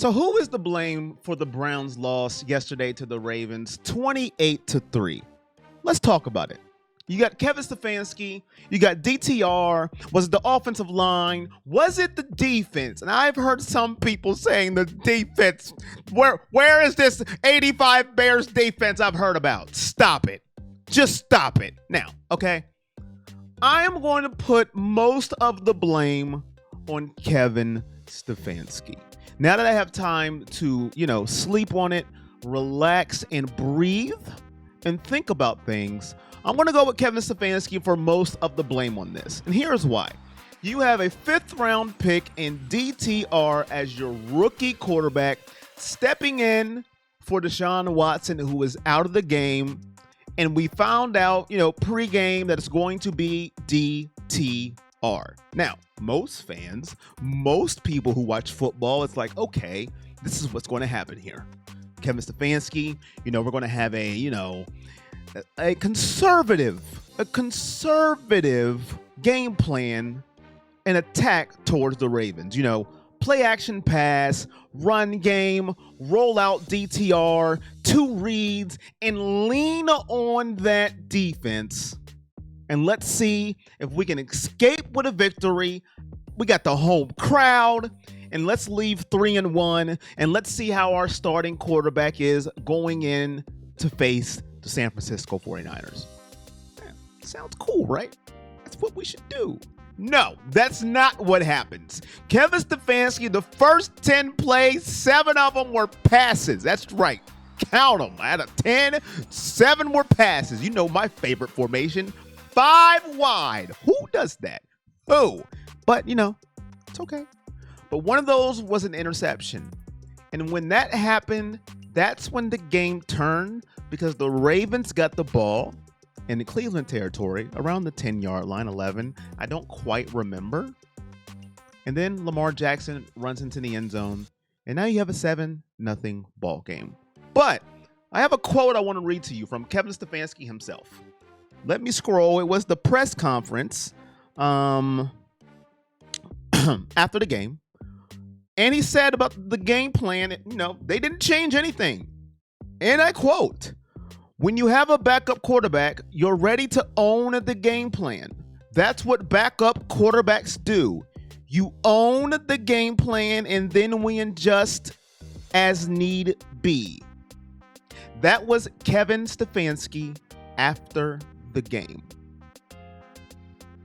So who is to blame for the Browns' loss yesterday to the Ravens, 28-3? Let's talk about it. You got Kevin Stefanski, you got DTR. Was it the offensive line? Was it the defense? And I've heard some people saying the defense. Where is this 85 Bears defense I've heard about? Stop it. Just stop it. Now, okay? I am going to put most of the blame on Kevin Stefanski. Now that I have time to, sleep on it, relax and breathe and think about things, I'm going to go with Kevin Stefanski for most of the blame on this. And here's why. You have a 5th round pick in DTR as your rookie quarterback, stepping in for Deshaun Watson, who is out of the game. And we found out, pregame that it's going to be DTR. Now, most fans, most people who watch football, it's like, okay, this is what's going to happen here. Kevin Stefanski, we're going to have a conservative game plan and attack towards the Ravens. Play action pass, run game, roll out DTR, 2 reads, and lean on that defense. And let's see if we can escape with a victory. We got the home crowd, and let's leave 3-1, and let's see how our starting quarterback is going in to face the San Francisco 49ers. Man, sounds cool, right? That's what we should do. No, that's not what happens. Kevin Stefanski, the first 10 plays, 7 of them were passes. That's right. Count them. Out of 10, 7 were passes. My favorite formation, 5 wide. Who does that? Who? But, it's okay. But one of those was an interception. And when that happened, that's when the game turned, because the Ravens got the ball in the Cleveland territory around the 10-yard line, 11. I don't quite remember. And then Lamar Jackson runs into the end zone. And now you have a 7-0 ball game. But I have a quote I want to read to you from Kevin Stefanski himself. Let me scroll. It was the press conference after the game. And he said about the game plan, they didn't change anything. And I quote, "When you have a backup quarterback, you're ready to own the game plan. That's what backup quarterbacks do. You own the game plan, and then we adjust as need be." That was Kevin Stefanski after the game.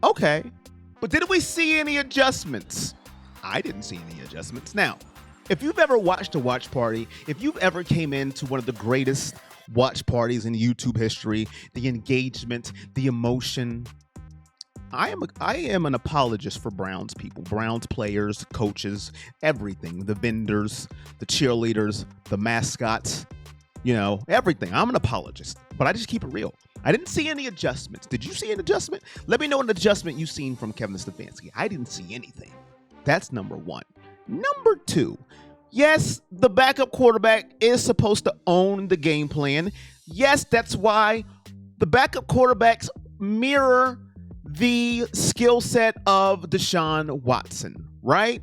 Okay, but did we see any adjustments? I didn't see any adjustments. Now, if you've ever watched a watch party, if you've ever came into one of the greatest watch parties in YouTube history, the engagement, the emotion, I am an apologist for Browns people, Browns players, coaches, everything, the vendors, the cheerleaders, the mascots, everything. I'm an apologist, but I just keep it real. I didn't see any adjustments. Did you see an adjustment? Let me know an adjustment you've seen from Kevin Stefanski. I didn't see anything. That's number one. Number two, yes, the backup quarterback is supposed to own the game plan. Yes, that's why the backup quarterbacks mirror the skill set of Deshaun Watson, right?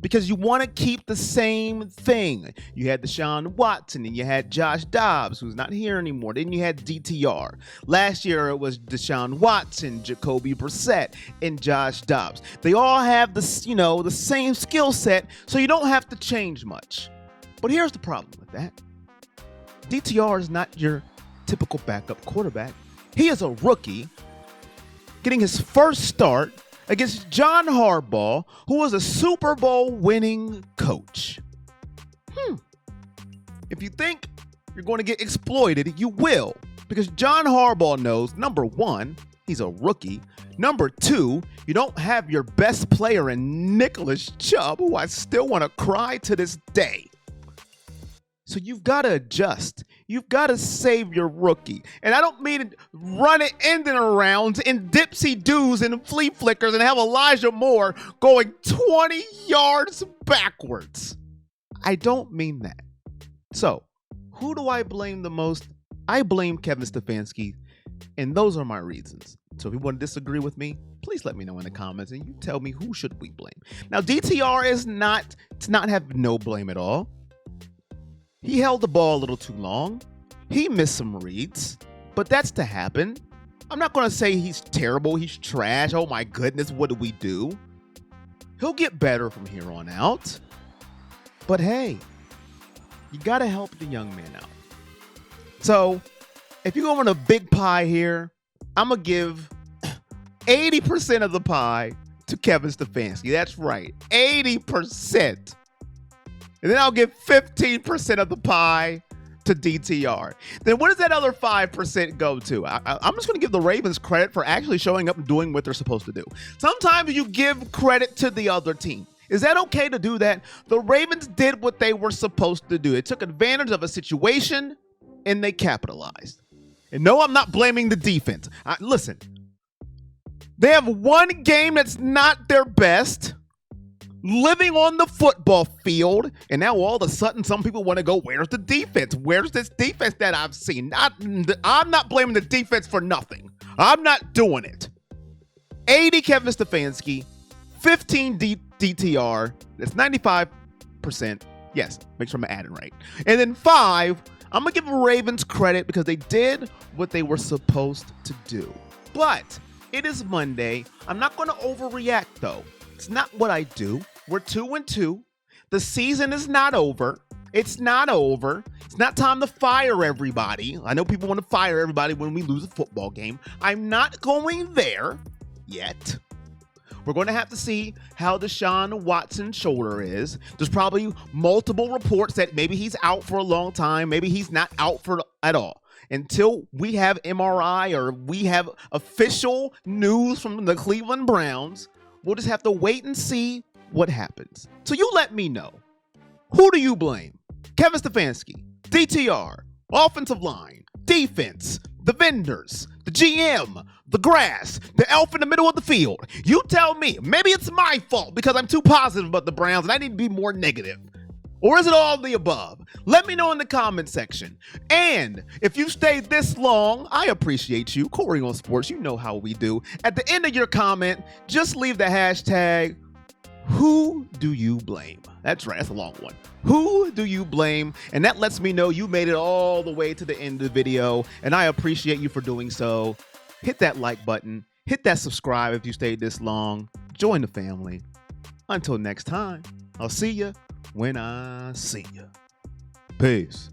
Because you want to keep the same thing. You had Deshaun Watson and you had Josh Dobbs, who's not here anymore. Then you had DTR. Last year it was Deshaun Watson, Jacoby Brissett, and Josh Dobbs. They all have the same skill set, so you don't have to change much. But here's the problem with that. DTR is not your typical backup quarterback. He is a rookie getting his first start against John Harbaugh, who was a Super Bowl winning coach. If you think you're going to get exploited, you will. Because John Harbaugh knows, number one, he's a rookie. Number two, you don't have your best player in Nicholas Chubb, who I still want to cry to this day. So you've got to adjust. You've got to save your rookie. And I don't mean run it in and around in dipsy doos and flea flickers and have Elijah Moore going 20 yards backwards. I don't mean that. So who do I blame the most? I blame Kevin Stefanski. And those are my reasons. So if you want to disagree with me, please let me know in the comments and you tell me who should we blame. Now, DTR is not to not have no blame at all. He held the ball a little too long. He missed some reads, but that's to happen. I'm not going to say he's terrible, he's trash. Oh my goodness, what do we do? He'll get better from here on out. But hey, you got to help the young man out. So if you go on a big pie here, I'm going to give 80% of the pie to Kevin Stefanski. That's right, 80%. And then I'll give 15% of the pie to DTR. Then what does that other 5% go to? I'm just going to give the Ravens credit for actually showing up and doing what they're supposed to do. Sometimes you give credit to the other team. Is that okay to do that? The Ravens did what they were supposed to do. They took advantage of a situation and they capitalized. And no, I'm not blaming the defense. Listen, they have one game that's not their best, living on the football field, and now all of a sudden some people want to go, where's the defense? Where's this defense that I've seen? I'm not blaming the defense for nothing. I'm not doing it. 80 Kevin Stefanski, 15 DTR, that's 95%. Yes, make sure I'm adding right. And then 5, I'm going to give the Ravens credit because they did what they were supposed to do. But it is Monday. I'm not going to overreact, though. It's not what I do. We're 2-2. The season is not over. It's not over. It's not time to fire everybody. I know people want to fire everybody when we lose a football game. I'm not going there yet. We're going to have to see how Deshaun Watson's shoulder is. There's probably multiple reports that maybe he's out for a long time. Maybe he's not out for at all. Until we have MRI or we have official news from the Cleveland Browns, we'll just have to wait and see what happens. So you let me know. Who do you blame? Kevin Stefanski, DTR, offensive line, defense, the vendors, the GM, the grass, the elf in the middle of the field. You tell me. Maybe it's my fault because I'm too positive about the Browns and I need to be more negative. Or is it all of the above? Let me know in the comment section. And if you stayed this long, I appreciate you. Corey on Sports, you know how we do. At the end of your comment, just leave the hashtag, who do you blame? That's right, that's a long one. Who do you blame? And that lets me know you made it all the way to the end of the video, and I appreciate you for doing so. Hit that like button. Hit that subscribe if you stayed this long. Join the family. Until next time, I'll see you when I see you. Peace.